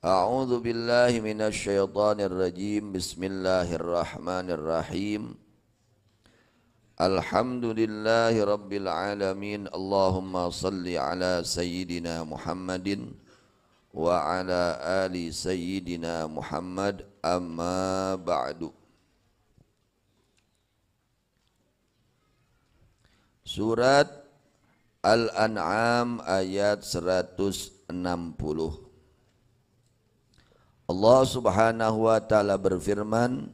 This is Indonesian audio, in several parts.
A'udzu billahi minasy syaithanir rajim. Bismillahirrahmanirrahim. Alhamdulillahi rabbil alamin. Allahumma salli ala sayyidina Muhammadin wa ala ali sayyidina Muhammad. Amma ba'du. Surat Al-An'am ayat 160. Allah Subhanahu wa taala berfirman,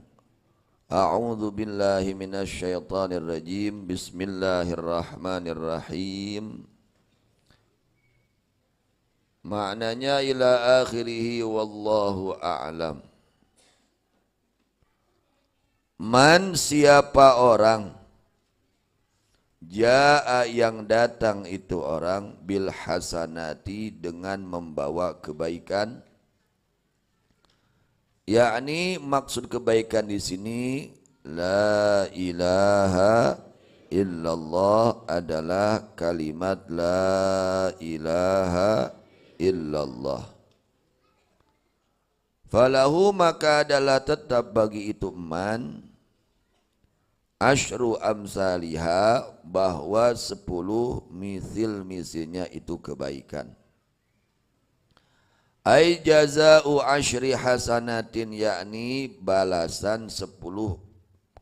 A'udzu billahi minasy syaithanir rajim. Bismillahirrahmanirrahim. Maknanya ila akhirih wallahu a'lam. Man, siapa orang, jaa yang datang itu orang, bil hasanati dengan membawa kebaikan. Yakni maksud kebaikan di sini la ilaha illallah adalah kalimat la ilaha illallah. Falahu, maka adalah tetap bagi itu man asyru amsaliha, bahwa 10 misil-misilnya itu kebaikan. Ai jaza'u asyri hasanatin, yakni balasan 10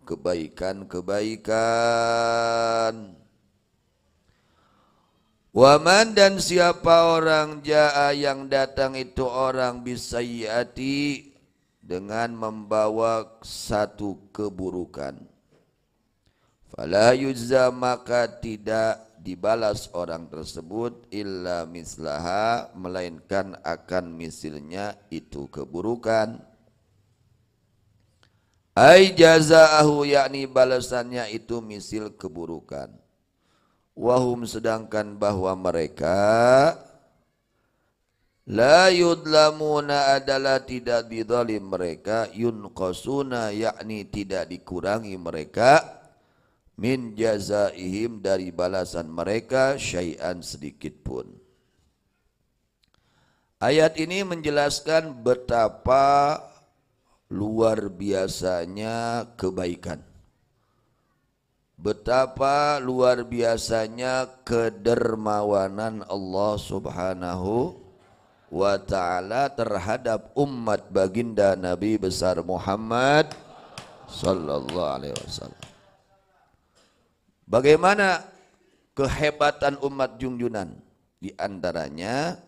kebaikan-kebaikan. Waman, dan siapa orang ja'a yang datang itu orang bisayyati dengan membawa satu keburukan. Fala yujza, maka tidak dibalas orang tersebut illa mislaha, melainkan akan misilnya itu keburukan. Ai jazaahu, yakni balasannya itu misil keburukan. Wahum, sedangkan bahwa mereka la yudlamuna adalah tidak dizalim mereka, yunqasuna yakni tidak dikurangi mereka, min jazaihim dari balasan mereka, syai'an sedikit pun. Ayat ini menjelaskan betapa luar biasanya kebaikan, betapa luar biasanya kedermawanan Allah Subhanahu wa ta'ala terhadap umat baginda Nabi besar Muhammad sallallahu alaihi wasallam. Bagaimana kehebatan umat junjunan? Di antaranya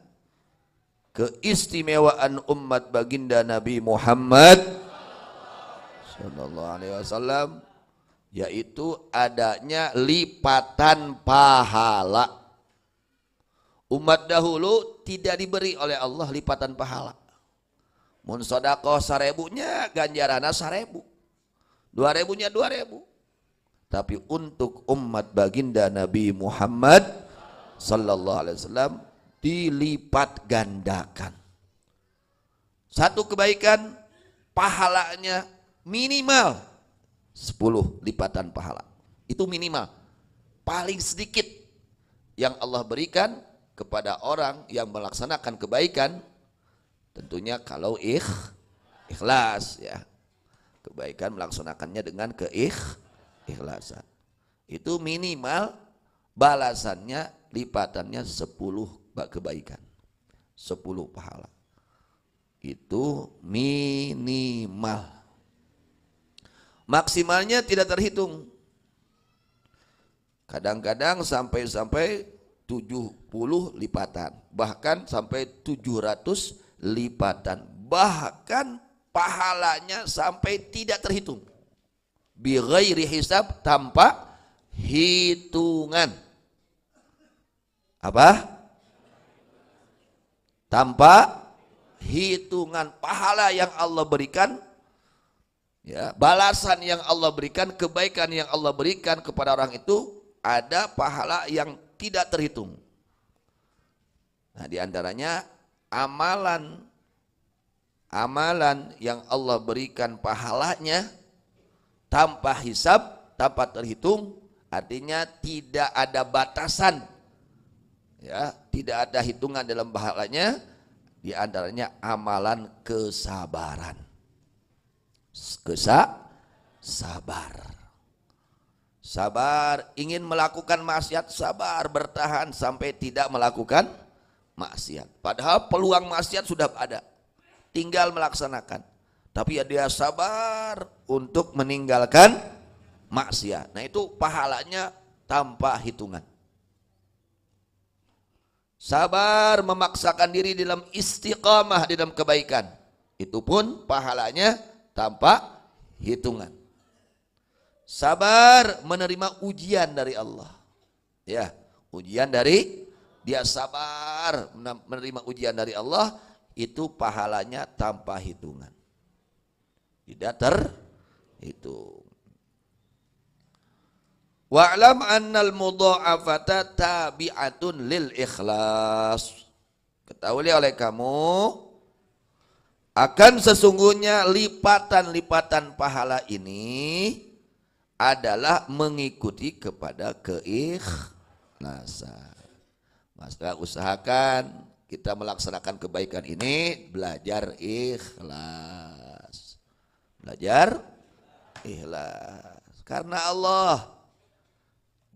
keistimewaan umat baginda Nabi Muhammad sallallahu alaihi wasallam, yaitu adanya lipatan pahala. Umat dahulu tidak diberi oleh Allah lipatan pahala. Mun sedekah 1000-nya ganjaranna 1000, 2000-nya 2000. Tapi untuk umat baginda Nabi Muhammad sallallahu alaihi wasallam dilipat gandakan. Satu kebaikan pahalanya minimal 10 lipatan pahala. Itu minimal. Paling sedikit yang Allah berikan kepada orang yang melaksanakan kebaikan, tentunya kalau ikhlas ya. Kebaikan melaksanakannya dengan keikhlasan. Itu minimal balasannya lipatannya 10 kebaikan, 10 pahala. Itu minimal. Maksimalnya tidak terhitung. Kadang-kadang sampai 70 lipatan, bahkan sampai 700 lipatan, bahkan pahalanya sampai tidak terhitung. Bi ghairi hisab, tanpa hitungan. Apa? Tanpa hitungan pahala yang Allah berikan, ya, balasan yang Allah berikan, kebaikan yang Allah berikan kepada orang itu, ada pahala yang tidak terhitung. Nah, di antaranya amalan yang Allah berikan pahalanya tanpa hisab, tanpa terhitung, artinya tidak ada batasan, ya, tidak ada hitungan dalam pahalanya. Di antaranya amalan kesabaran. Sabar. Sabar, ingin melakukan maksiat, sabar bertahan sampai tidak melakukan maksiat. Padahal peluang maksiat sudah ada, tinggal melaksanakan. Tapi ya dia sabar untuk meninggalkan maksiat. Nah itu pahalanya tanpa hitungan. Sabar memaksakan diri dalam istiqamah di dalam kebaikan. Itu pun pahalanya tanpa hitungan. Sabar menerima ujian dari Allah. Ya, ujian dari dia sabar menerima ujian dari Allah, itu pahalanya tanpa hitungan. Tidak terhitung. Wa'lam annal mudha'afata tabi'atun lil ikhlas. Ketahuilah oleh kamu akan sesungguhnya lipatan-lipatan pahala ini adalah mengikuti kepada keikhlasan. Maka usahakan kita melaksanakan kebaikan ini belajar ikhlas. Belajar ikhlas karena Allah.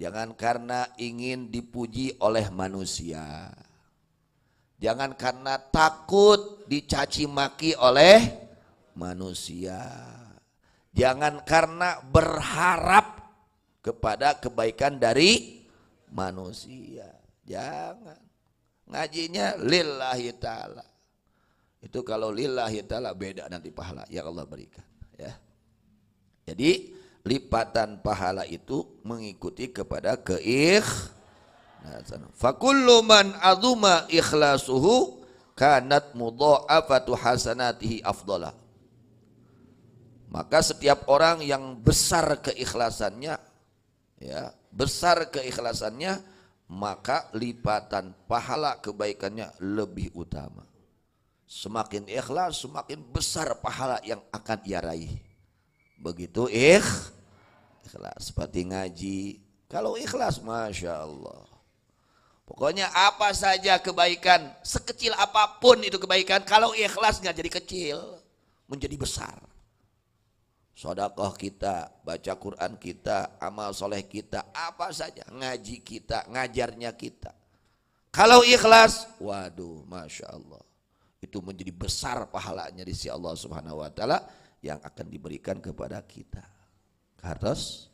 Jangan karena ingin dipuji oleh manusia. Jangan karena takut dicaci maki oleh manusia. Jangan karena berharap kepada kebaikan dari manusia. Jangan. Ngajinya lillahi ta'ala. Itu kalau lillahi ta'ala beda nanti pahala yang Allah berikan. Ya. Jadi lipatan pahala itu mengikuti kepada keikhlasan. Fakullu man azuma ikhlasuhu kanat mudha'afatu hasanatihi afdalah. Maka setiap orang yang besar keikhlasannya, ya, besar keikhlasannya, maka lipatan pahala kebaikannya lebih utama. Semakin ikhlas, semakin besar pahala yang akan ia raih. Begitu ikhlas, seperti ngaji. Kalau ikhlas, Masya Allah. Pokoknya apa saja kebaikan, sekecil apapun itu kebaikan, kalau ikhlas nggak jadi kecil, menjadi besar. Sedekah kita, baca Quran kita, amal soleh kita, apa saja, ngaji kita, ngajarnya kita. Kalau ikhlas, waduh, Masya Allah. Itu menjadi besar pahalanya di sisi Allah Subhanahu wa Ta'ala yang akan diberikan kepada kita. Harus